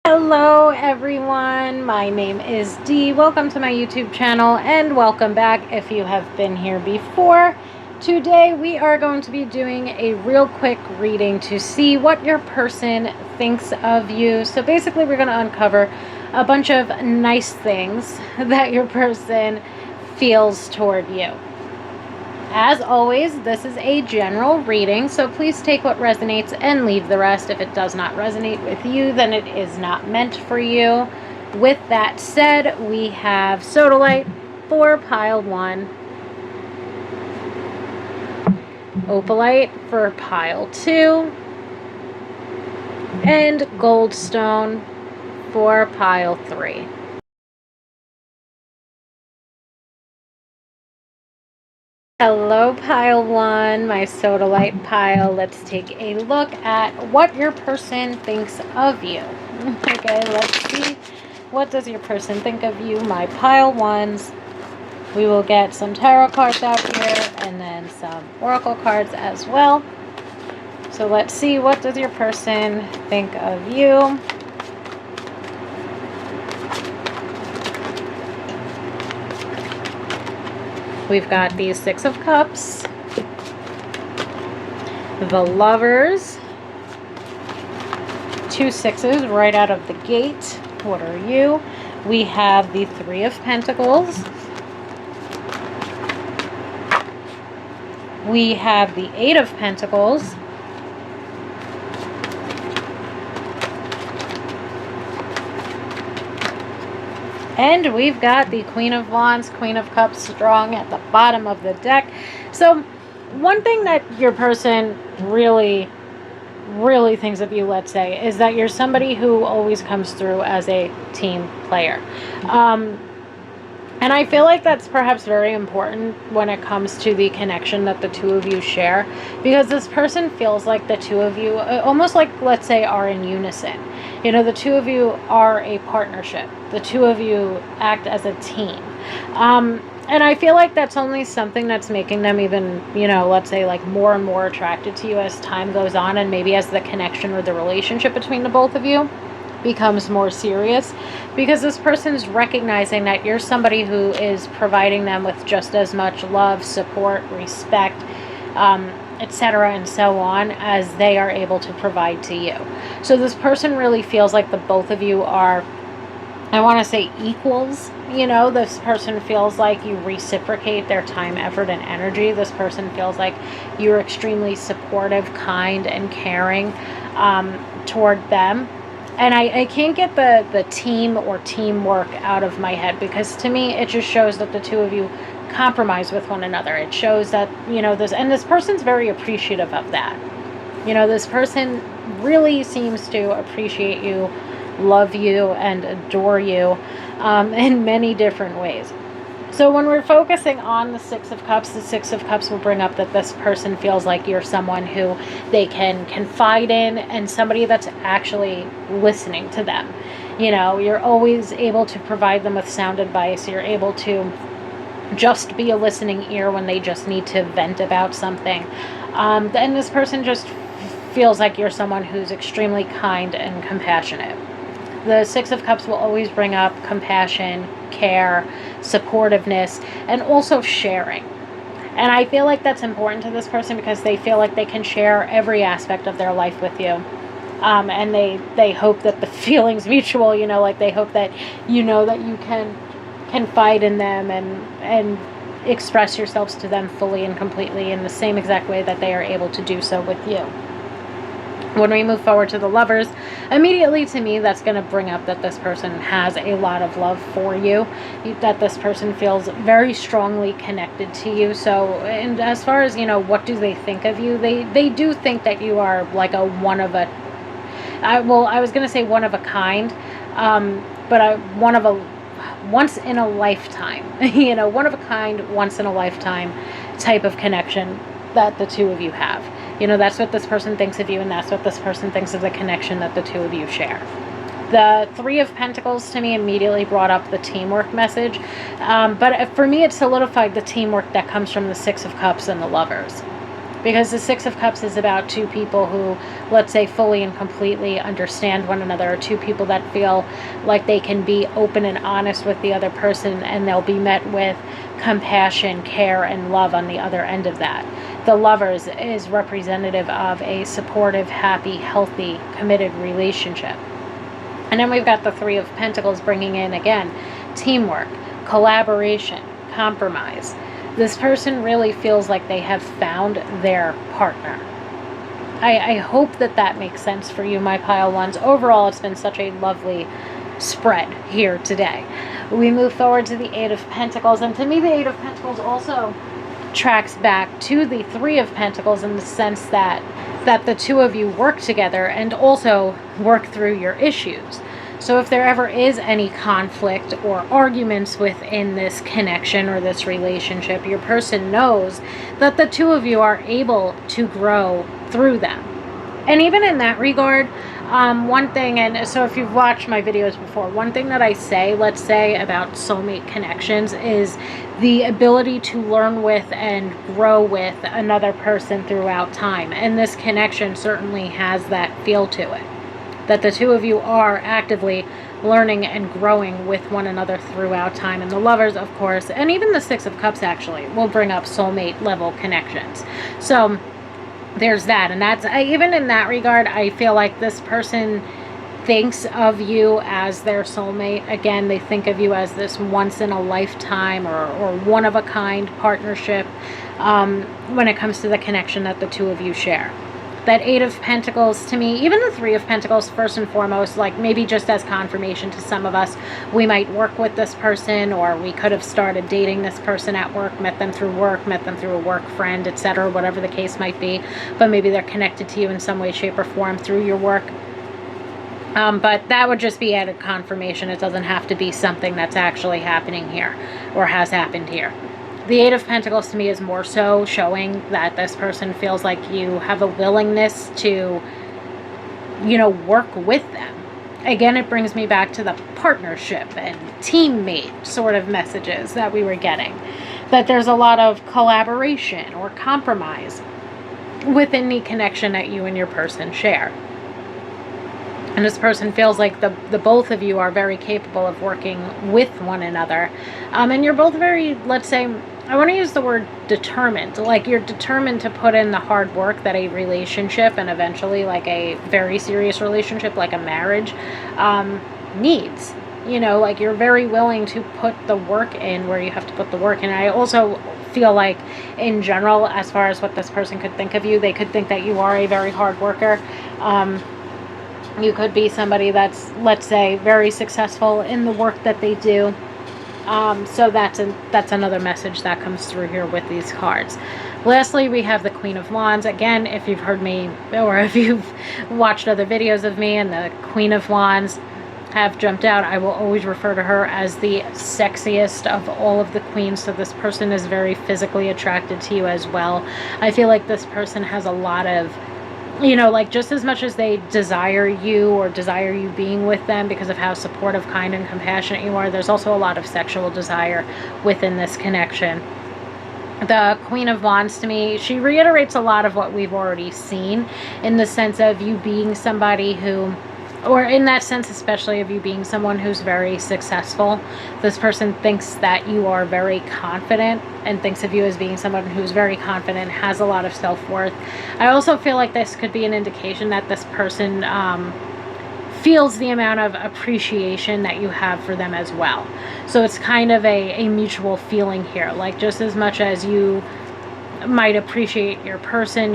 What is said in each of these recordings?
Hello everyone, my name is Dee. Welcome to my YouTube channel and welcome back if you have been here before. Today we are going to be doing a real quick reading to see what your person thinks of you. So basically we're going to uncover a bunch of nice things that your person feels toward you. As always, this is a general reading, so please take what resonates and leave the rest. If it does not resonate with you, then it is not meant for you. With that said, we have Sodalite for pile 1, Opalite for pile 2, and Goldstone for pile 3. Hello pile 1, my Sodalite pile. Let's take a look at what your person thinks of you. Okay, let's see. What does your person think of you, my pile 1s? We will get some tarot cards out here and then some oracle cards as well. So let's see, what does your person think of you? We've got the Six of Cups, the Lovers, 2 sixes right out of the gate. What are you? We have the Three of Pentacles. We have the Eight of Pentacles. And we've got the Queen of Wands, Queen of Cups strong at the bottom of the deck. So one thing that your person really thinks of you, let's say, is that you're somebody who always comes through as a team player. And I feel like that's perhaps very important when it comes to the connection that the two of you share, because this person feels like the two of you, almost like, let's say, are in unison. You know, the two of you are a partnership. The two of you act as a team. And I feel like that's only something that's making them even, you know, let's say, like, more and more attracted to you as time goes on, and maybe as the connection or the relationship between the both of you becomes more serious, because this person's recognizing that you're somebody who is providing them with just as much love, support, respect, etc. and so on, as they are able to provide to you. So this person really feels like the both of you are, I want to say, equals. You know, this person feels like you reciprocate their time, effort, and energy. This person feels like you're extremely supportive, kind, and caring toward them. And I can't get the team or teamwork out of my head, because to me it just shows that the two of you compromise with one another. It shows that, you know, this person's very appreciative of that. You know, this person really seems to appreciate you, love you, and adore you in many different ways. So when we're focusing on the Six of Cups will bring up that this person feels like you're someone who they can confide in, and somebody that's actually listening to them. You know, you're always able to provide them with sound advice. You're able to just be a listening ear when they just need to vent about something. And this person just feels like you're someone who's extremely kind and compassionate. The Six of Cups will always bring up compassion, care, supportiveness, and also sharing. And I feel like that's important to this person, because they feel like they can share every aspect of their life with you. And they hope that the feeling's mutual, you know, like they hope that you know that you can confide in them and express yourselves to them fully and completely in the same exact way that they are able to do so with you. When we move forward to the Lovers, immediately to me that's going to bring up that this person has a lot of love for you, that this person feels very strongly connected to you. So, and as far as, you know, what do they think of you, they do think that you are like a one of a, I was going to say one of a kind, but one of a once in a lifetime, you know, one of a kind, once in a lifetime type of connection that the two of you have. You know, that's what this person thinks of you, and that's what this person thinks of the connection that the two of you share. The Three of Pentacles to me immediately brought up the teamwork message. But for me, it solidified the teamwork that comes from the Six of Cups and the Lovers. because the Six of Cups is about two people who, let's say, fully and completely understand one another, or two people that feel like they can be open and honest with the other person, and they'll be met with compassion, care, and love on the other end of that. The Lovers is representative of a supportive, happy, healthy, committed relationship. And then we've got the Three of Pentacles bringing in, again, teamwork, collaboration, compromise. This person really feels like they have found their partner. I hope that that makes sense for you, my pile ones. Overall, it's been such a lovely spread here today. We move forward to the Eight of Pentacles, and to me, the Eight of Pentacles also tracks back to the Three of Pentacles in the sense that the two of you work together and also work through your issues. So if there ever is any conflict or arguments within this connection or this relationship, your person knows that the two of you are able to grow through them. And even in that regard, one thing, and so if you've watched my videos before, one thing that I say, let's say, about soulmate connections is the ability to learn with and grow with another person throughout time. And this connection certainly has that feel to it, that the two of you are actively learning and growing with one another throughout time. And the Lovers, of course, and even the Six of Cups actually will bring up soulmate level connections. So there's that. And that's, even in that regard, I feel like this person thinks of you as their soulmate. Again, they think of you as this once in a lifetime or one of a kind partnership when it comes to the connection that the two of you share. That Eight of Pentacles, to me, even the Three of Pentacles, first and foremost, like maybe just as confirmation to some of us, we might work with this person, or we could have started dating this person at work, met them through work, met them through a work friend, etc., whatever the case might be. But maybe they're connected to you in some way, shape, or form through your work. But that would just be added confirmation. It doesn't have to be something that's actually happening here or has happened here. The Eight of Pentacles to me is more so showing that this person feels like you have a willingness to, work with them. Again, it brings me back to the partnership and teammate sort of messages that we were getting. That there's a lot of collaboration or compromise within the connection that you and your person share. And this person feels like the both of you are very capable of working with one another. And you're both very, let's say, I want to use the word determined. Like, you're determined to put in the hard work that a relationship, and eventually like a very serious relationship like a marriage, needs. Like, you're very willing to put the work in where you have to put the work in. And I also feel like, in general, as far as what this person could think of you, they could think that you are a very hard worker. You could be somebody that's, let's say, very successful in the work that they do. So that's another message that comes through here with these cards. Lastly, we have the Queen of Wands. Again, if you've heard me or if you've watched other videos of me and the Queen of Wands have jumped out, I will always refer to her as the sexiest of all of the queens. So this person is very physically attracted to you as well. I feel like this person has a lot of, like, just as much as they desire you or desire you being with them because of how supportive, kind, and compassionate you are, there's also a lot of sexual desire within this connection. The Queen of Wands, to me, she reiterates a lot of what we've already seen, in the sense of you being somebody who, or in that sense especially, of you being someone who's very successful. This person thinks that you are very confident and thinks of you as being someone who's very confident, has a lot of self-worth. I also feel like this could be an indication that this person feels the amount of appreciation that you have for them as well. So it's kind of a mutual feeling here. Like, just as much as you might appreciate your person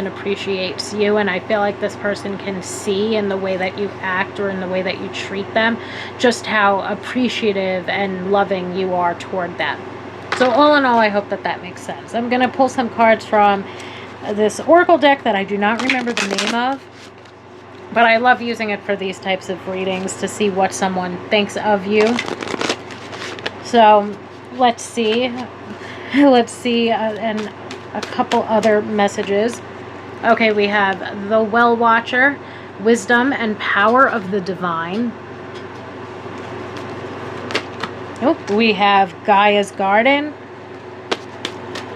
appreciates you. And I feel like this person can see in the way that you act or in the way that you treat them just how appreciative and loving you are toward them. So all in all, I hope that that makes sense. I'm going to pull some cards from this Oracle deck that I do not remember the name of, but I love using it for these types of readings to see what someone thinks of you. So let's see. And a couple other messages. Okay, we have the Well Watcher, Wisdom and Power of the Divine. Oh, we have Gaia's Garden.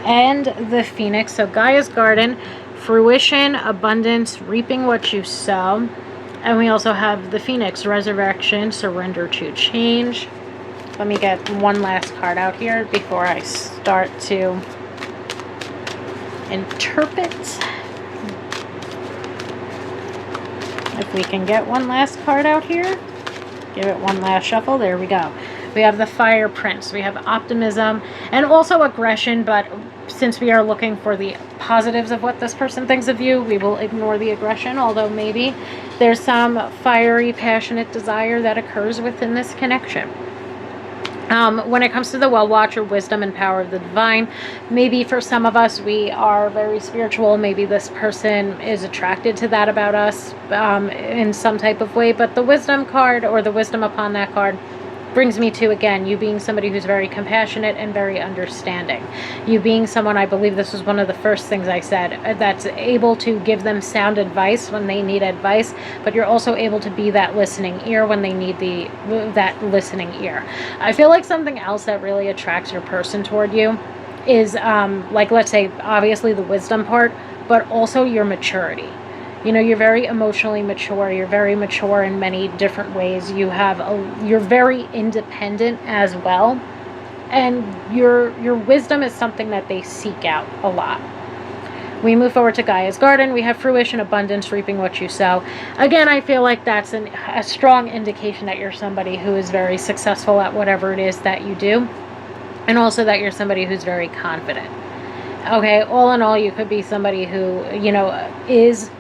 and the Phoenix. So Gaia's Garden, fruition, abundance, reaping what you sow. And we also have the Phoenix, resurrection, surrender to change. Let me get one last card out here before I start to interpret. If we can get one last card out here, give it one last shuffle. There we go. We have the Fire Prince. We have optimism and also aggression, but since we are looking for the positives of what this person thinks of you, we will ignore the aggression, although maybe there's some fiery, passionate desire that occurs within this connection. When it comes to the Well Watcher, wisdom and power of the divine, maybe for some of us, we are very spiritual. Maybe this person is attracted to that about us in some type of way. But the wisdom card, or the wisdom upon that card, brings me to, again, you being somebody who's very compassionate and very understanding. You being someone, I believe this was one of the first things I said, that's able to give them sound advice when they need advice, but you're also able to be that listening ear when they need that listening ear. I feel like something else that really attracts your person toward you is, like, let's say, obviously the wisdom part, but also your maturity. You know, you're very emotionally mature. You're very mature in many different ways. You're very independent as well. And your wisdom is something that they seek out a lot. We move forward to Gaia's Garden. We have fruition, abundance, reaping what you sow. Again, I feel like that's a strong indication that you're somebody who is very successful at whatever it is that you do. And also that you're somebody who's very confident. Okay, all in all, you could be somebody who, you know, is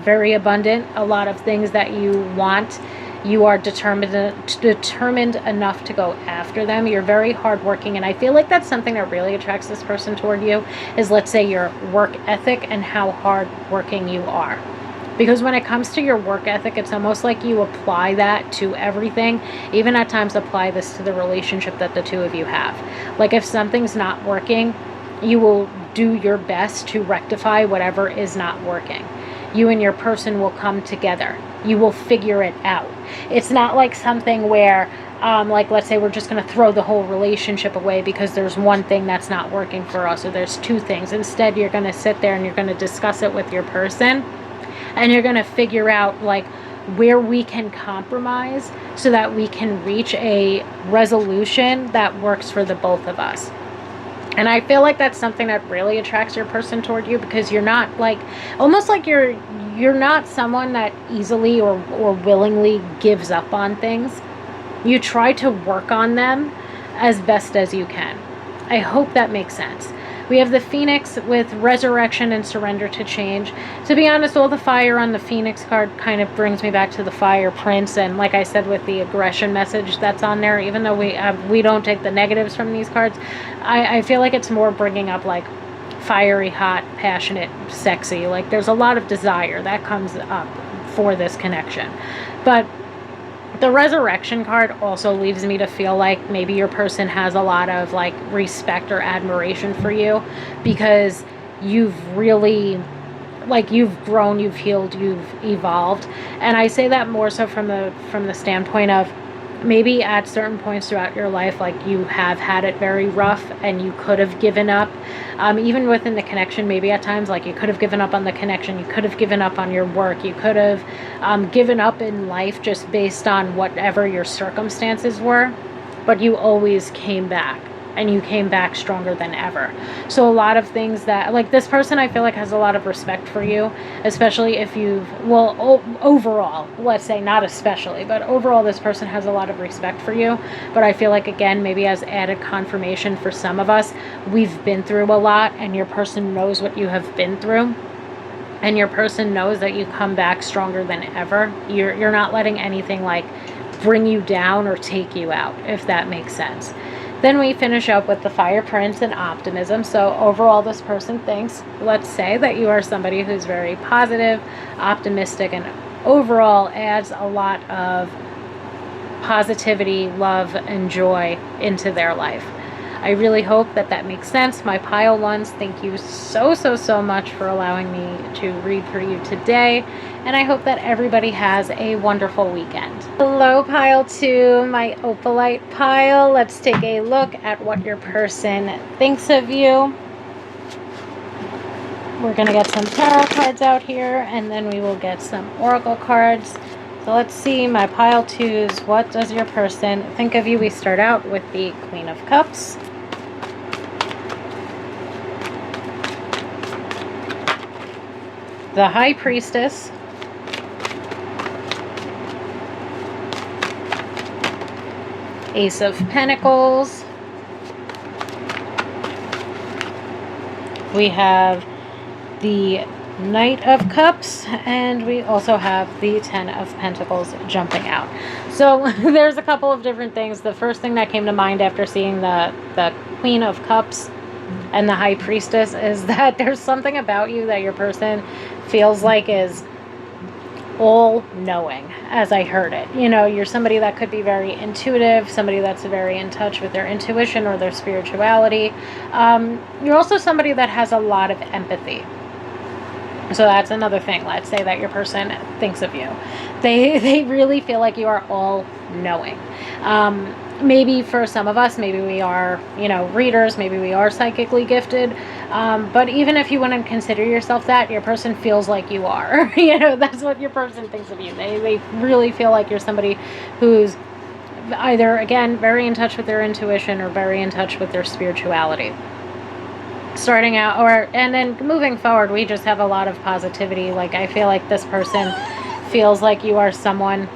very abundant. A lot of things that you want, you are determined enough to go after them. You're very hardworking, and I feel like that's something that really attracts this person toward you, is, let's say, your work ethic and how hardworking you are. Because when it comes to your work ethic, it's almost like you apply that to everything. Even at times apply this to the relationship that the two of you have. Like, if something's not working, you will do your best to rectify whatever is not working. You and your person will come together. You will figure it out. It's not like something where, like, let's say we're just going to throw the whole relationship away because there's one thing that's not working for us, or there's two things. Instead, you're going to sit there and you're going to discuss it with your person, and you're going to figure out, like, where we can compromise so that we can reach a resolution that works for the both of us. And I feel like that's something that really attracts your person toward you, because you're not, like, almost like you're not someone that easily or willingly gives up on things. You try to work on them as best as you can. I hope that makes sense. We have the Phoenix with resurrection and surrender to change. To be honest, all the fire on the Phoenix card kind of brings me back to the Fire Prince. And like I said, with the aggression message that's on there, even though we don't take the negatives from these cards, I feel like it's more bringing up, like, fiery, hot, passionate, sexy. Like, there's a lot of desire that comes up for this connection. But the resurrection card also leaves me to feel like maybe your person has a lot of, like, respect or admiration for you, because you've really, like, you've grown, you've healed, you've evolved. And I say that more so from the standpoint of, maybe at certain points throughout your life, like, you have had it very rough and you could have given up. Even within the connection, maybe at times, like, you could have given up on the connection, you could have given up on your work, you could have given up in life just based on whatever your circumstances were, but you always came back. And you came back stronger than ever. So a lot of things that, like, this person, I feel like, has a lot of respect for you, especially if overall, let's say, not especially, but overall, this person has a lot of respect for you. But I feel like, again, maybe as added confirmation for some of us, we've been through a lot, and your person knows what you have been through. And your person knows that you come back stronger than ever. You're not letting anything, like, bring you down or take you out, if that makes sense. Then we finish up with the Fire Prince and optimism. So overall, this person thinks, let's say, that you are somebody who's very positive, optimistic, and overall adds a lot of positivity, love, and joy into their life. I really hope that makes sense. My pile ones, thank you so much for allowing me to read for you today. And I hope that everybody has a wonderful weekend. Hello, pile 2, my opalite pile. Let's take a look at what your person thinks of you. We're going to get some tarot cards out here, and then we will get some oracle cards. So let's see, my pile twos. What does your person think of you? We start out with the Queen of Cups. The High Priestess. Ace of Pentacles. We have the Knight of Cups, and we also have the Ten of Pentacles jumping out. So there's a couple of different things. The first thing that came to mind after seeing the Queen of Cups and the High Priestess is that there's something about you that your person feels like is all-knowing, as I heard it. You know, you're somebody that could be very intuitive, somebody that's very in touch with their intuition or their spirituality. You're also somebody that has a lot of empathy. So that's another thing. Let's say that your person thinks of you. They really feel like you are all-knowing. Maybe for some of us, maybe we are, readers, maybe we are psychically gifted. But even if you wouldn't consider yourself that, your person feels like you are. That's what your person thinks of you. They really feel like you're somebody who's either, again, very in touch with their intuition or very in touch with their spirituality. Starting out, and then moving forward, we just have a lot of positivity. Like, I feel like this person feels like you are someone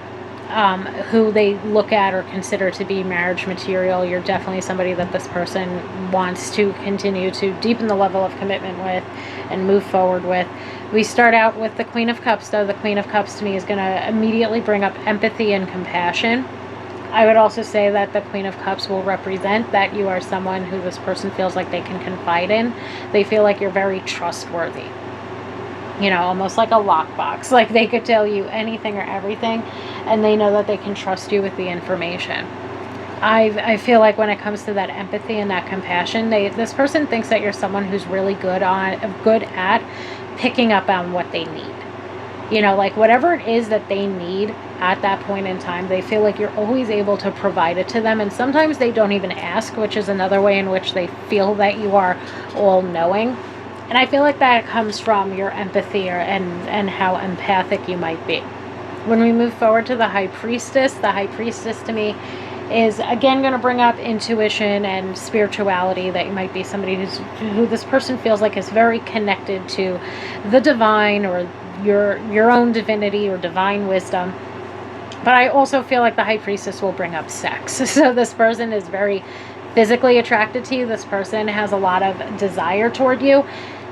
who they look at or consider to be marriage material. You're definitely somebody that this person wants to continue to deepen the level of commitment with and move forward with. We start out with the Queen of Cups, though. The Queen of Cups to me is going to immediately bring up empathy and compassion. I would also say that the Queen of Cups will represent that you are someone who this person feels like they can confide in. They feel like you're very trustworthy. Almost like a lockbox. Like, they could tell you anything or everything, and they know that they can trust you with the information. I feel like when it comes to that empathy and that compassion, this person thinks that you're someone who's really good at picking up on what they need. Like, whatever it is that they need at that point in time, they feel like you're always able to provide it to them. And sometimes they don't even ask, which is another way in which they feel that you are all-knowing. And I feel like that comes from your empathy and how empathic you might be. When we move forward to the High Priestess to me is, again, going to bring up intuition and spirituality, that you might be somebody who this person feels like is very connected to the divine or your own divinity or divine wisdom. But I also feel like the High Priestess will bring up sex. So this person is very physically attracted to you. This person has a lot of desire toward you.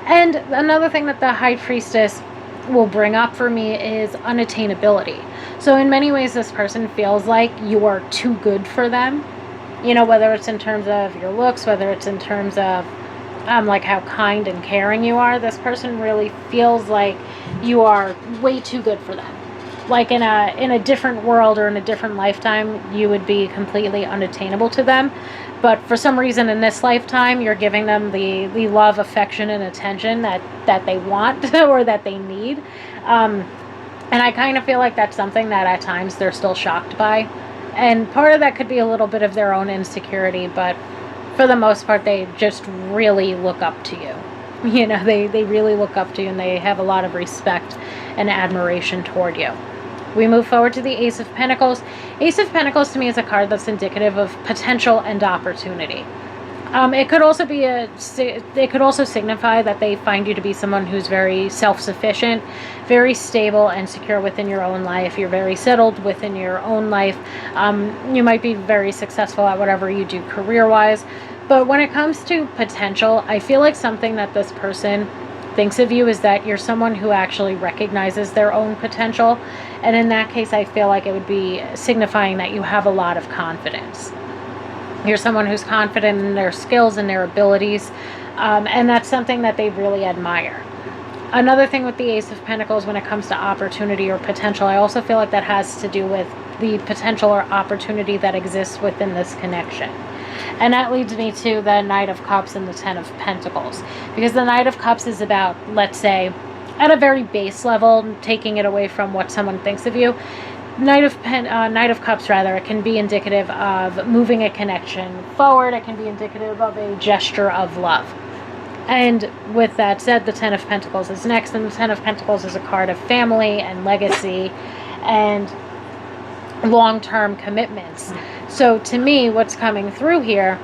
And another thing that the High Priestess will bring up for me is unattainability. So in many ways, this person feels like you are too good for them. Whether it's in terms of your looks, whether it's in terms of like how kind and caring you are, this person really feels like you are way too good for them. Like, in a different world or in a different lifetime, you would be completely unattainable to them. But for some reason in this lifetime, you're giving them the love, affection, and attention that they want or that they need. And I kind of feel like that's something that at times they're still shocked by. And part of that could be a little bit of their own insecurity, but for the most part, they just really look up to you. They really look up to you, and they have a lot of respect and admiration toward you. We move forward to the Ace of Pentacles. Ace of Pentacles to me is a card that's indicative of potential and opportunity. It could also signify that they find you to be someone who's very self-sufficient, very stable and secure within your own life. You're very settled within your own life. You might be very successful at whatever you do career-wise. But when it comes to potential, I feel like something that this person thinks of you is that you're someone who actually recognizes their own potential. And in that case, I feel like it would be signifying that you have a lot of confidence. You're someone who's confident in their skills and their abilities, and that's something that they really admire. Another thing with the Ace of Pentacles, when it comes to opportunity or potential, I also feel like that has to do with the potential or opportunity that exists within this connection. And that leads me to the Knight of Cups and the Ten of Pentacles. Because the Knight of Cups is about, let's say, at a very base level, taking it away from what someone thinks of you. Knight of Cups, it can be indicative of moving a connection forward. It can be indicative of a gesture of love. And with that said, the Ten of Pentacles is next, and the Ten of Pentacles is a card of family and legacy and long-term commitments. So to me, what's coming through here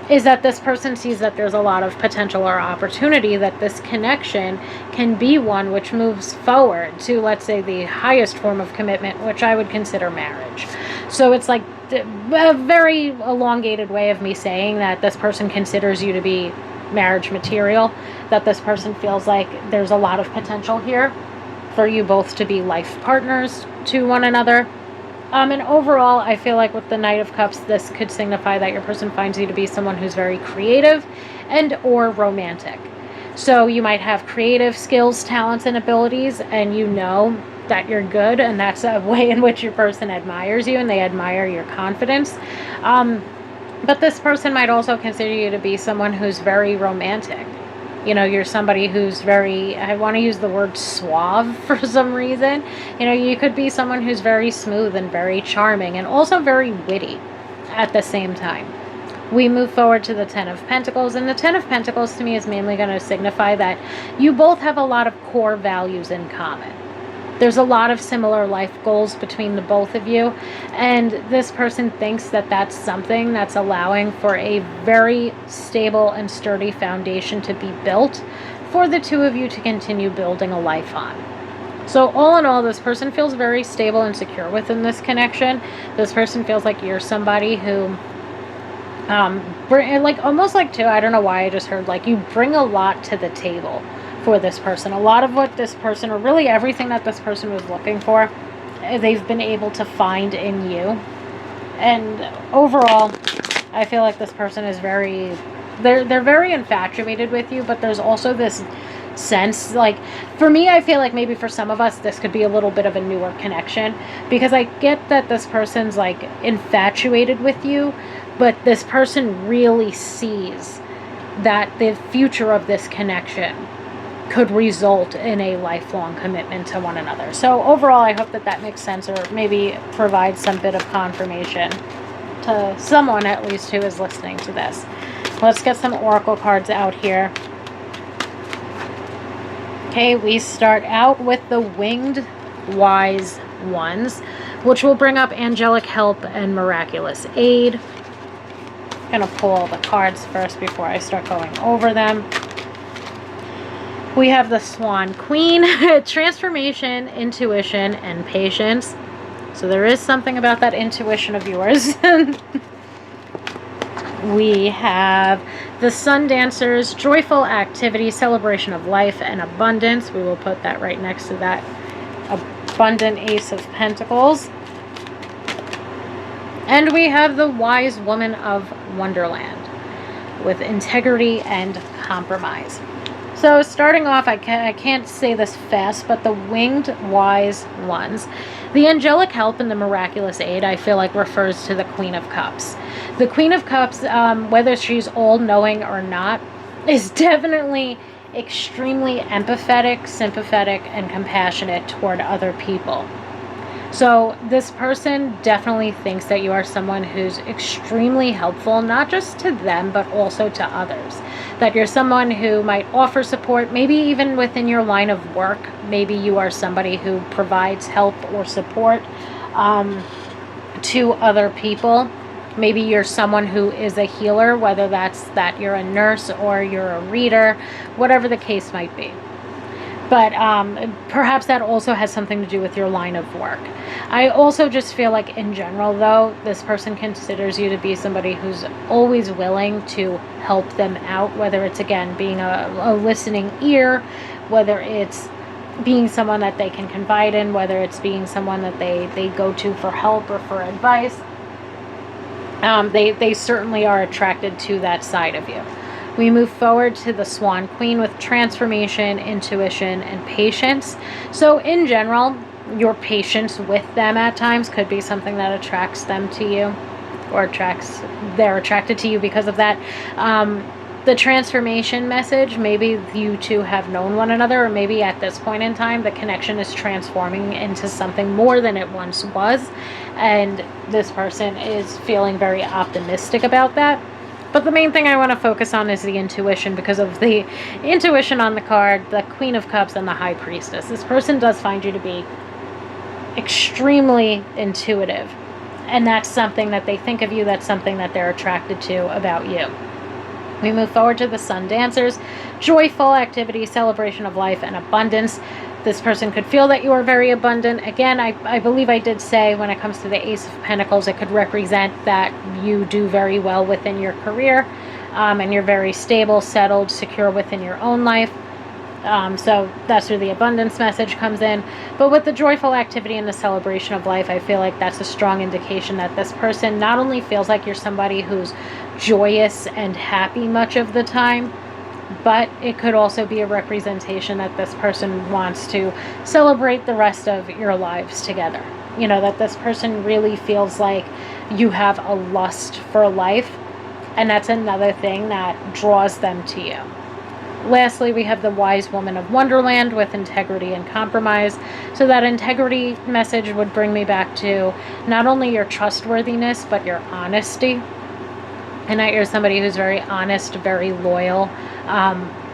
is that this person sees that there's a lot of potential or opportunity, that this connection can be one which moves forward to, let's say, the highest form of commitment, which I would consider marriage. So it's like a very elongated way of me saying that this person considers you to be marriage material, that this person feels like there's a lot of potential here for you both to be life partners to one another. And overall, I feel like with the Knight of Cups, this could signify that your person finds you to be someone who's very creative and or romantic. So you might have creative skills, talents, and abilities, and you know that you're good, and that's a way in which your person admires you, and they admire your confidence. But this person might also consider you to be someone who's very romantic. You know, you're somebody who's very, I want to use the word suave for some reason. You know, you could be someone who's very smooth and very charming and also very witty at the same time. We move forward to the Ten of Pentacles, and the Ten of Pentacles to me is mainly going to signify that you both have a lot of core values in common. There's a lot of similar life goals between the both of you, and this person thinks that that's something that's allowing for a very stable and sturdy foundation to be built for the two of you to continue building a life on. So all in all, this person feels very stable and secure within this connection. This person feels like you're somebody who like almost like too, I don't know why I just heard like you bring a lot to the table for this person. A lot of what this person, or really everything that this person was looking for, they've been able to find in you. And overall, I feel like this person is very, they're very infatuated with you, but there's also this sense, like for me, I feel like maybe for some of us this could be a little bit of a newer connection, because I get that this person's like infatuated with you, but this person really sees that the future of this connection could result in a lifelong commitment to one another. So overall, I hope that that makes sense, or maybe provides some bit of confirmation to someone at least who is listening to this. Let's get some oracle cards out here. Okay, we start out with the Winged Wise Ones, which will bring up angelic help and miraculous aid. I'm going to pull all the cards first before I start going over them. We have the Swan Queen, transformation, intuition, and patience. So there is something about that intuition of yours. We have the Sun Dancers, joyful activity, celebration of life, and abundance. We will put that right next to that abundant Ace of Pentacles. And we have the Wise Woman of Wonderland, with integrity and compromise. So starting off, I can't say this fast, but the Winged Wise Ones, the angelic help and the miraculous aid, I feel like refers to the Queen of Cups. The Queen of Cups, whether she's all-knowing or not, is definitely extremely empathetic, sympathetic, and compassionate toward other people. So this person definitely thinks that you are someone who's extremely helpful, not just to them, but also to others. That you're someone who might offer support, maybe even within your line of work. Maybe you are somebody who provides help or support to other people. Maybe you're someone who is a healer, whether that's that you're a nurse or you're a reader, whatever the case might be. But perhaps that also has something to do with your line of work. I also just feel like in general, though, this person considers you to be somebody who's always willing to help them out, whether it's, again, being a listening ear, whether it's being someone that they can confide in, whether it's being someone that they go to for help or for advice. They certainly are attracted to that side of you. We move forward to the Swan Queen with transformation, intuition, and patience. So in general, your patience with them at times could be something that attracts them to you, or they're attracted to you because of that. The transformation message, maybe you two have known one another, or maybe at this point in time the connection is transforming into something more than it once was, and this person is feeling very optimistic about that. But the main thing I want to focus on is the intuition, because of the intuition on the card, the Queen of Cups and the High Priestess. This person does find you to be extremely intuitive. And that's something that they think of you. That's something that they're attracted to about you. We move forward to the Sun Dancers. Joyful activity, celebration of life, and abundance. This person could feel that you are very abundant. Again, I believe I did say when it comes to the Ace of Pentacles, it could represent that you do very well within your career, and you're very stable, settled, secure within your own life. So that's where the abundance message comes in. But with the joyful activity and the celebration of life, I feel like that's a strong indication that this person not only feels like you're somebody who's joyous and happy much of the time, but it could also be a representation that this person wants to celebrate the rest of your lives together. You know, that this person really feels like you have a lust for life, and that's another thing that draws them to you. Lastly, we have the Wise Woman of Wonderland with integrity and compromise. So that integrity message would bring me back to not only your trustworthiness, but your honesty. And that you're somebody who's very honest, very loyal.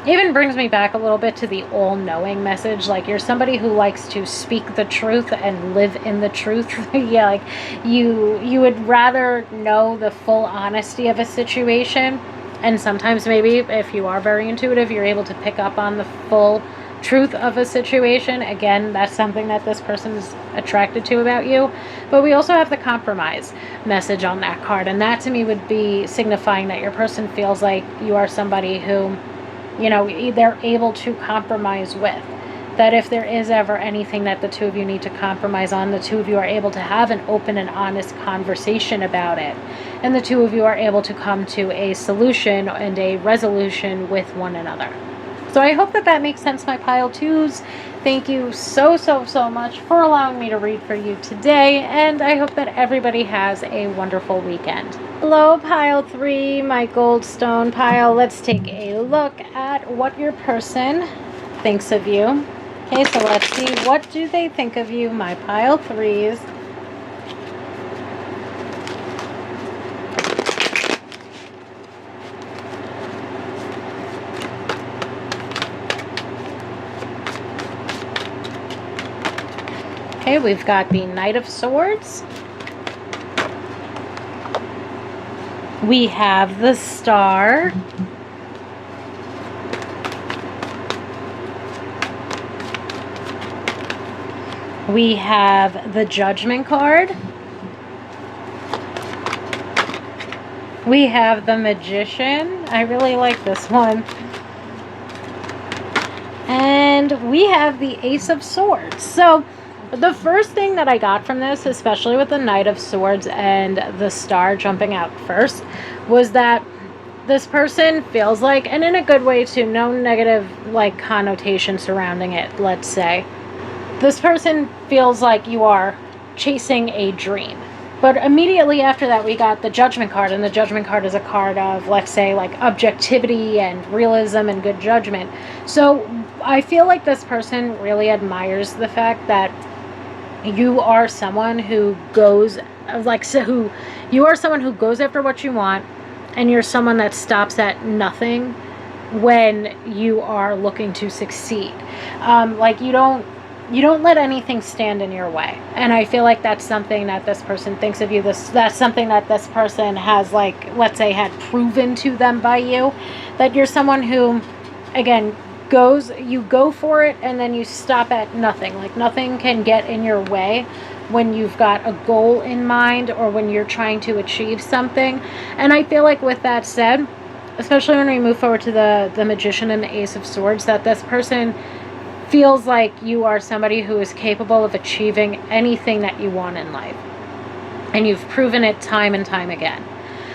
Even brings me back a little bit to the all-knowing message. Like, you're somebody who likes to speak the truth and live in the truth. Yeah, like you would rather know the full honesty of a situation. And sometimes maybe if you are very intuitive, you're able to pick up on the full truth of a situation. Again, that's something that this person's attracted to about you. But we also have the compromise message on that card. And that to me would be signifying that your person feels like you are somebody who, you know, they're able to compromise with. That if there is ever anything that the two of you need to compromise on, the two of you are able to have an open and honest conversation about it. And the two of you are able to come to a solution and a resolution with one another. So I hope that that makes sense, my pile twos. Thank you so much for allowing me to read for you today. And I hope that everybody has a wonderful weekend. Hello, pile three, my goldstone pile. Let's take a look at what your person thinks of you. Okay, so let's see, what do they think of you, my pile threes? Okay, we've got the Knight of Swords. We have the Star. We have the Judgment card. We have the Magician. I really like this one. And we have the Ace of Swords. So the first thing that I got from this, especially with the Knight of Swords and the Star jumping out first, was that this person feels like, and in a good way too, no negative like connotation surrounding it, let's say. This person feels like you are chasing a dream. But immediately after that, we got the Judgment card, and the Judgment card is a card of, let's say, like objectivity and realism and good judgment. So I feel like this person really admires the fact that you are someone who goes, you are someone who goes after what you want, and you're someone that stops at nothing when you are looking to succeed. Like you don't let anything stand in your way. And I feel like that's something that this person thinks of you. That's something that this person has, like, let's say, had proven to them by you. That you're someone who, again, you go for it and then you stop at nothing. Like, nothing can get in your way when you've got a goal in mind or when you're trying to achieve something. And I feel like with that said, especially when we move forward to the Magician and the Ace of Swords, that this person feels like you are somebody who is capable of achieving anything that you want in life. And you've proven it time and time again.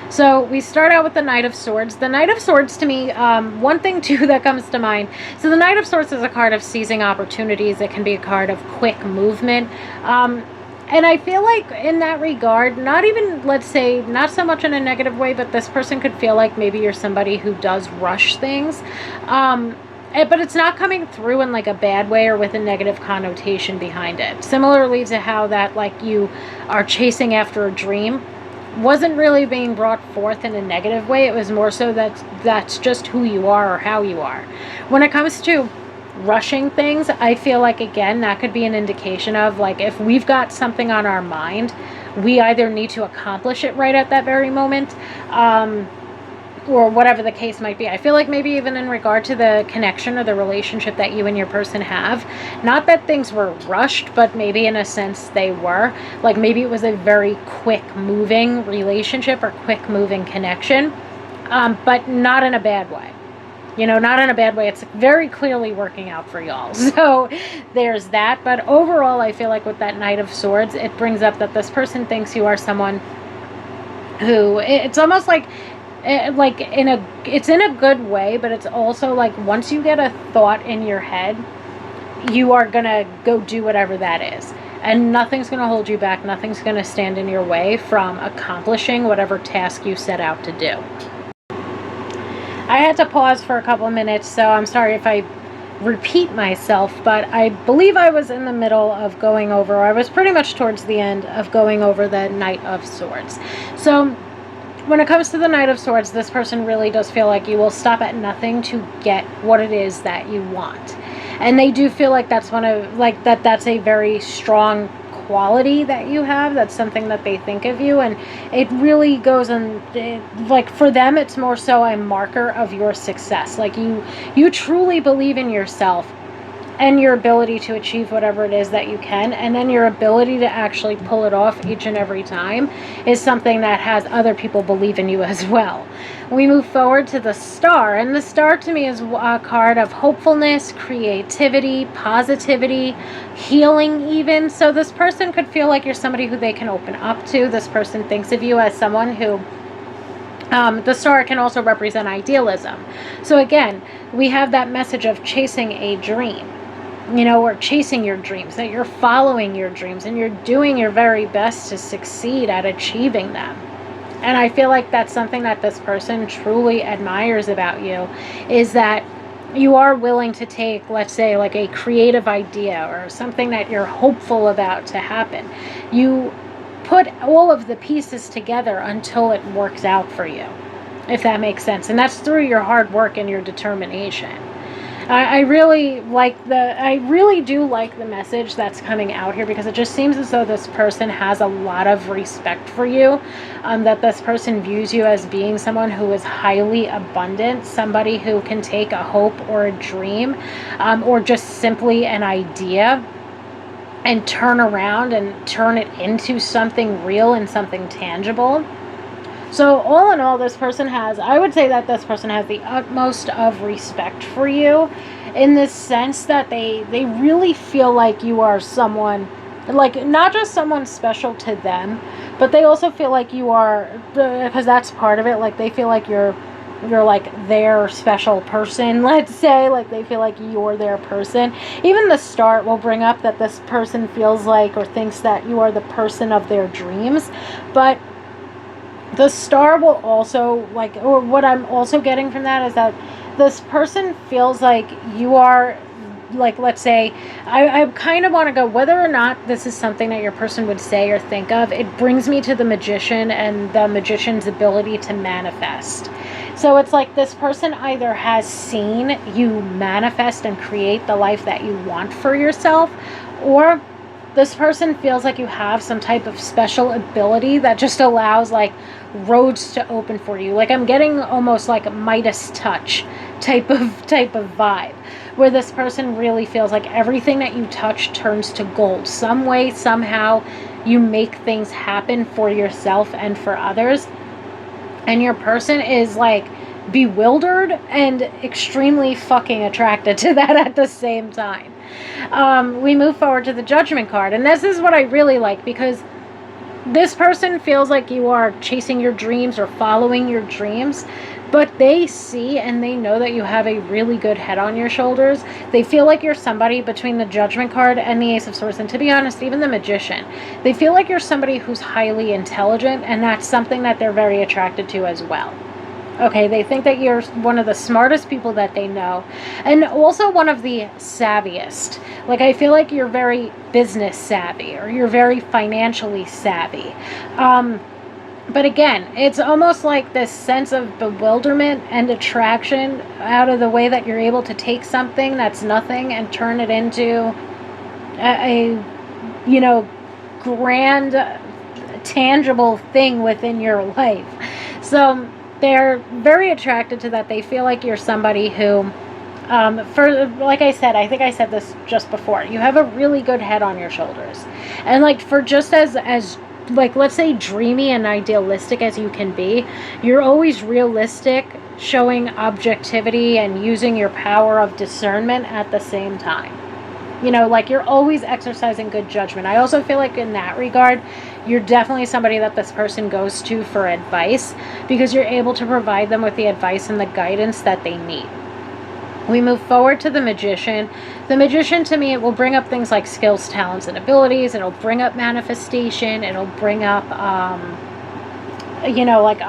So we start out with the Knight of Swords. The Knight of Swords, to me, one thing too that comes to mind. So the Knight of Swords is a card of seizing opportunities. It can be a card of quick movement. And I feel like in that regard, not even, let's say, not so much in a negative way, but this person could feel like maybe you're somebody who does rush things. But it's not coming through in like a bad way or with a negative connotation behind it. Similarly to how that, like, you are chasing after a dream. wasn't really being brought forth in a negative way. It was more so that that's just who you are or how you are. When it comes to rushing things, I feel like, again, that could be an indication of, like, if we've got something on our mind, we either need to accomplish it right at that very moment, or whatever the case might be. I feel like maybe even in regard to the connection or the relationship that you and your person have, not that things were rushed, but maybe in a sense they were. Like, maybe it was a very quick moving relationship or quick moving connection, but not in a bad way. Not in a bad way. It's very clearly working out for y'all. So there's that. But overall, I feel like with that Knight of Swords, it brings up that this person thinks you are someone who, it's almost like it's in a good way, but it's also like, once you get a thought in your head, you are gonna go do whatever that is, and nothing's gonna hold you back. Nothing's gonna stand in your way from accomplishing whatever task you set out to do. I had to pause for a couple of minutes, so I'm sorry if I repeat myself, but I believe I was in the middle of going over, I was pretty much towards the end of going over the Knight of Swords. So when it comes to the Knight of Swords, this person really does feel like you will stop at nothing to get what it is that you want. And they do feel like that's that's a very strong quality that you have. That's something that they think of you, and it really goes on, like, for them, it's more so a marker of your success. Like, you truly believe in yourself and your ability to achieve whatever it is that you can, and then your ability to actually pull it off each and every time is something that has other people believe in you as well. We move forward to the Star, and the Star to me is a card of hopefulness, creativity, positivity, healing even. So this person could feel like you're somebody who they can open up to. This person thinks of you as someone who, the Star can also represent idealism. So again, we have that message of chasing a dream, or chasing your dreams, that you're following your dreams and you're doing your very best to succeed at achieving them. And I feel like that's something that this person truly admires about you, is that you are willing to take, let's say, like a creative idea or something that you're hopeful about to happen. You put all of the pieces together until it works out for you, if that makes sense. And that's through your hard work and your determination. I really do like the message that's coming out here, because it just seems as though this person has a lot of respect for you, that this person views you as being someone who is highly abundant, somebody who can take a hope or a dream, or just simply an idea, and turn around and turn it into something real and something tangible. So all in all, I would say that this person has the utmost of respect for you, in this sense that they really feel like you are someone, like, not just someone special to them, but they also feel like you are, because that's part of it, like, they feel like you're like their special person, let's say, like, they feel like you're their person. Even the Star will bring up that this person feels like, or thinks that you are the person of their dreams, but the Star will also, like, or what I'm also getting from that is that this person feels like you are, like, let's say, I kind of want to go, whether or not this is something that your person would say or think of, it brings me to the Magician and the Magician's ability to manifest. So it's like this person either has seen you manifest and create the life that you want for yourself, or this person feels like you have some type of special ability that just allows, like, roads to open for you. Like, I'm getting almost like a Midas touch type of vibe, where this person really feels like everything that you touch turns to gold. Some way, somehow, you make things happen for yourself and for others. And your person is, like, bewildered and extremely fucking attracted to that at the same time. We move forward to the Judgment card, and this is what I really like, because this person feels like you are chasing your dreams or following your dreams, but they see and they know that you have a really good head on your shoulders. They feel like you're somebody, between the Judgment card and the Ace of Swords, and to be honest, even the Magician, they feel like you're somebody who's highly intelligent, and that's something that they're very attracted to as well. Okay, they think that you're one of the smartest people that they know, and also one of the savviest. Like, I feel like you're very business savvy, or you're very financially savvy. But again, it's almost like this sense of bewilderment and attraction out of the way that you're able to take something that's nothing and turn it into a grand, tangible thing within your life. So they're very attracted to that. They feel like you're somebody who, like I said, I think I said this just before, you have a really good head on your shoulders. And like, for just as like, let's say dreamy and idealistic as you can be, you're always realistic, showing objectivity and using your power of discernment at the same time. Like, you're always exercising good judgment. I also feel like in that regard, you're definitely somebody that this person goes to for advice, because you're able to provide them with the advice and the guidance that they need. We move forward to the Magician. The Magician, to me, it will bring up things like skills, talents, and abilities. It'll bring up manifestation. It'll bring up, like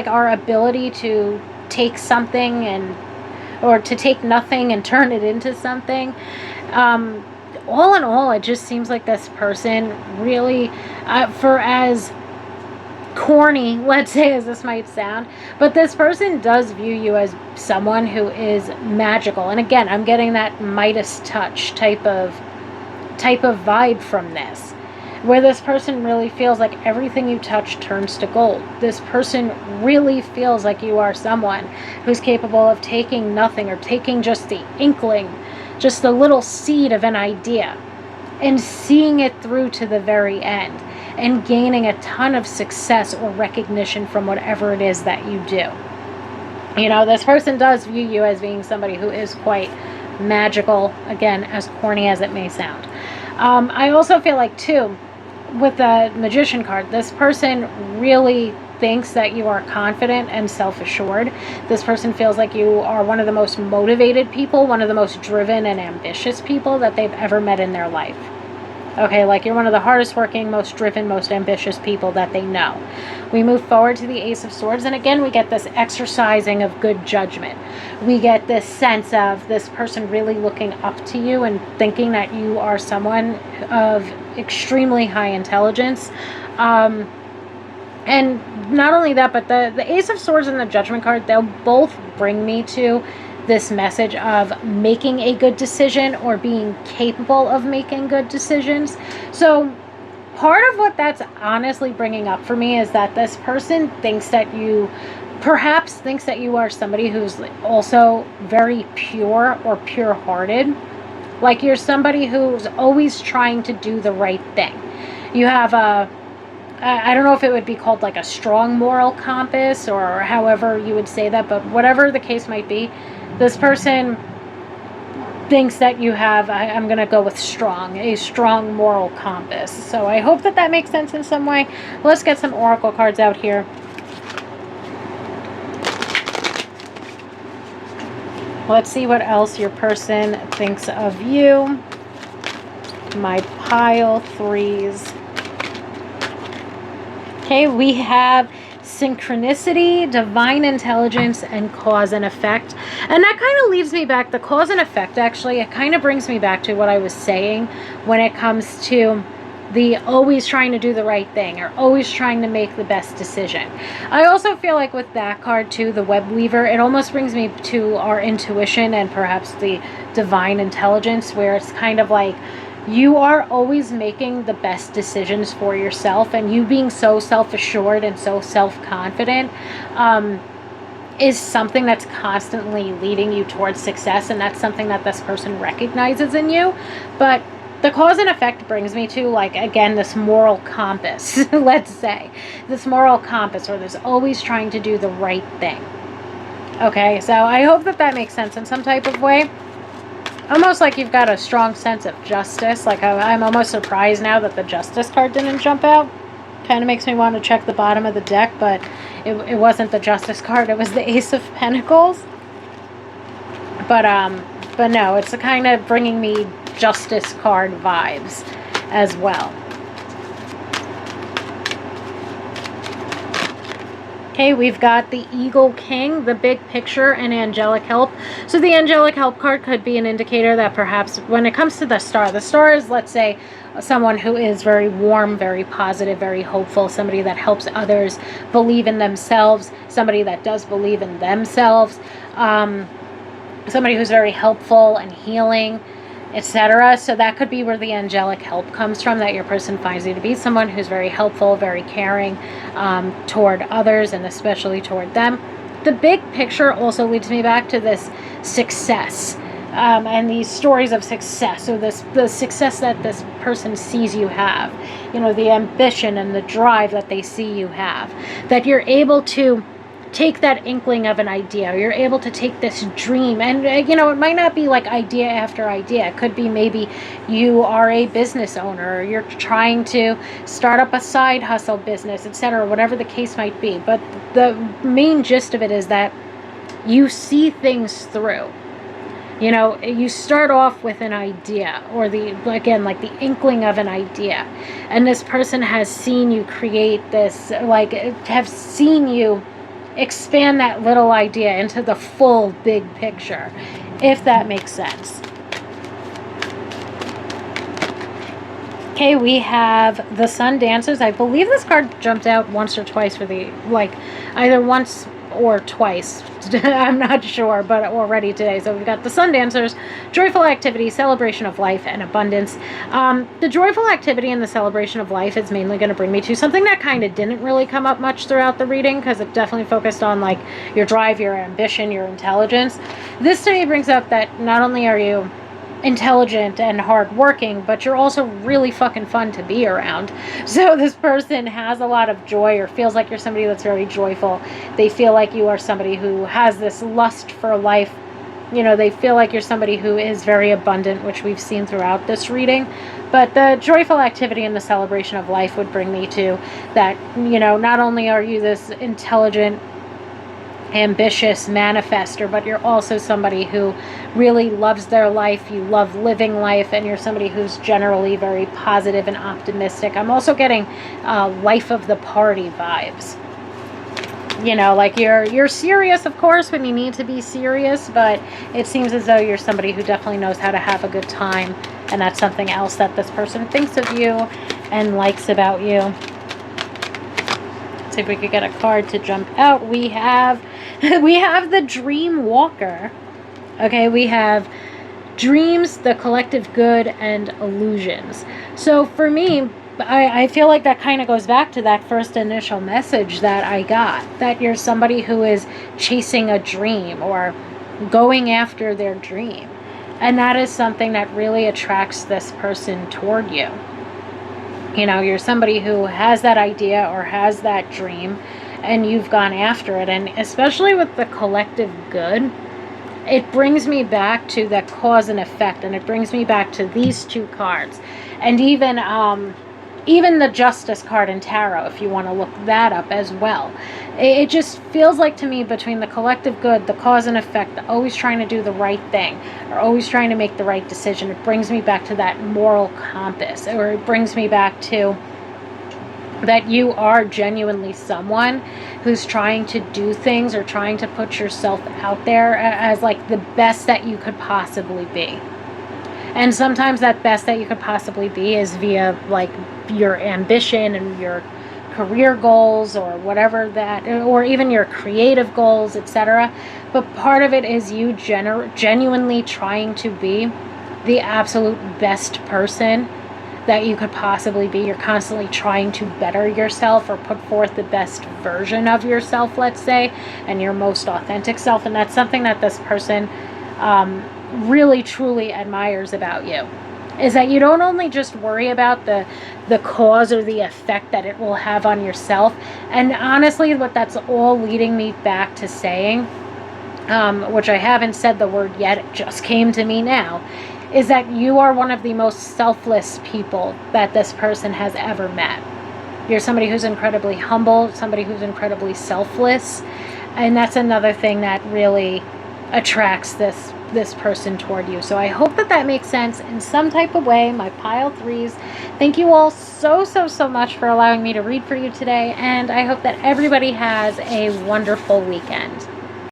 our ability to take something or to take nothing and turn it into something. All in all, it just seems like this person really, for as corny, let's say, as this might sound, but this person does view you as someone who is magical. And again, I'm getting that Midas touch type of vibe from this, where this person really feels like everything you touch turns to gold. This person really feels like you are someone who's capable of taking nothing, or taking just the inkling, just a little seed of an idea, and seeing it through to the very end, and gaining a ton of success or recognition from whatever it is that you do. This person does view you as being somebody who is quite magical, again, as corny as it may sound. I also feel like, too, with the Magician card, this person really thinks that you are confident and self-assured. This person feels like you are one of the most motivated people, one of the most driven and ambitious people that they've ever met in their life. Okay, like, you're one of the hardest working, most driven, most ambitious people that they know. We move forward to the Ace of Swords, and again, we get this exercising of good judgment. We get this sense of this person really looking up to you and thinking that you are someone of extremely high intelligence. And not only that, but the Ace of Swords and the Judgment card, they'll both bring me to this message of making a good decision, or being capable of making good decisions. So part of what that's honestly bringing up for me is that this person perhaps thinks that you are somebody who's also very pure or pure-hearted. Like, you're somebody who's always trying to do the right thing. You have I don't know if it would be called like a strong moral compass, or however you would say that, but whatever the case might be, this person thinks that you have, I'm going to go with a strong moral compass. So I hope that makes sense in some way. Let's get some oracle cards out here. Let's see what else your person thinks of you. My pile threes. Okay, we have synchronicity, divine intelligence, and cause and effect. And that kind of leads me back, the cause and effect, actually, it kind of brings me back to what I was saying when it comes to the always trying to do the right thing, or always trying to make the best decision. I also feel like with that card too, the web weaver, it almost brings me to our intuition and perhaps the divine intelligence, where it's kind of like you are always making the best decisions for yourself, and you being so self-assured and so self-confident is something that's constantly leading you towards success, and that's something that this person recognizes in you. But the cause and effect brings me to, like, again, this moral compass, let's say. This moral compass, or this always trying to do the right thing. Okay, so I hope that makes sense in some type of way. Almost like you've got a strong sense of justice. Like, I'm almost surprised now that the Justice card didn't jump out. Kind of makes me want to check the bottom of the deck, but it wasn't the Justice card. It was the Ace of Pentacles. But no, it's kind of bringing me Justice card vibes as well. Okay, we've got the Eagle King, the big picture, and angelic help. So the angelic help card could be an indicator that perhaps when it comes to the star is, let's say, someone who is very warm, very positive, very hopeful, somebody that helps others believe in themselves, somebody that does believe in themselves, somebody who's very helpful and healing, etc. So that could be where the angelic help comes from, that your person finds you to be someone who's very helpful, very caring toward others, and especially toward them. The big picture also leads me back to this success and these stories of success. So the success that this person sees you have, the ambition and the drive that they see you have, that you're able to take that inkling of an idea. You're able to take this dream, and it might not be like idea after idea. It could be maybe you are a business owner, or you're trying to start up a side hustle business, etc., whatever the case might be. But the main gist of it is that you see things through. You start off with an idea, or the inkling of an idea, and this person has seen you create this, have seen you expand that little idea into the full big picture, if that makes sense. Okay, we have the Sun Dancers. I believe this card jumped out once or twice for the, either once or twice. I'm not sure, but already today. So we've got the Sun Dancers, joyful activity, celebration of life, and abundance. The joyful activity and the celebration of life is mainly going to bring me to something that kind of didn't really come up much throughout the reading, because it definitely focused on your drive, your ambition, your intelligence. This to me brings up that not only are you intelligent and hardworking, but you're also really fucking fun to be around. So this person has a lot of joy, or feels like you're somebody that's very joyful. They feel like you are somebody who has this lust for life. They feel like you're somebody who is very abundant, which we've seen throughout this reading. But the joyful activity and the celebration of life would bring me to that, not only are you this intelligent, ambitious manifester, but you're also somebody who really loves their life. You love living life, and you're somebody who's generally very positive and optimistic. I'm also getting life of the party vibes. You're serious, of course, when you need to be serious, but it seems as though you're somebody who definitely knows how to have a good time, and that's something else that this person thinks of you and likes about you. Let's see if we could get a card to jump out. We have the Dream Walker. Okay, we have dreams, the collective good, and illusions. So for me, I feel like that kind of goes back to that first initial message that I got, that you're somebody who is chasing a dream or going after their dream. And that is something that really attracts this person toward you. You're somebody who has that idea or has that dream, and you've gone after it. And especially with the collective good, it brings me back to that cause and effect, and it brings me back to these two cards, and even the Justice card in Tarot, if you want to look that up as well. It just feels like to me, between the collective good, the cause and effect, always trying to do the right thing, or always trying to make the right decision, it brings me back to that moral compass, or it brings me back to that you are genuinely someone who's trying to do things, or trying to put yourself out there as the best that you could possibly be. And sometimes that best that you could possibly be is via your ambition and your career goals, or whatever that, or even your creative goals, etc. But part of it is you genuinely trying to be the absolute best person that you could possibly be. You're constantly trying to better yourself, or put forth the best version of yourself, let's say, and your most authentic self. And that's something that this person really truly admires about you, is that you don't only just worry about the cause or the effect that it will have on yourself. And honestly, what that's all leading me back to saying, which I haven't said the word yet, it just came to me now, is that you are one of the most selfless people that this person has ever met. You're somebody who's incredibly humble, somebody who's incredibly selfless, and that's another thing that really attracts this this person toward you. So I hope that that makes sense in some type of way, my pile threes. Thank you all so much for allowing me to read for you today, and I hope that everybody has a wonderful weekend.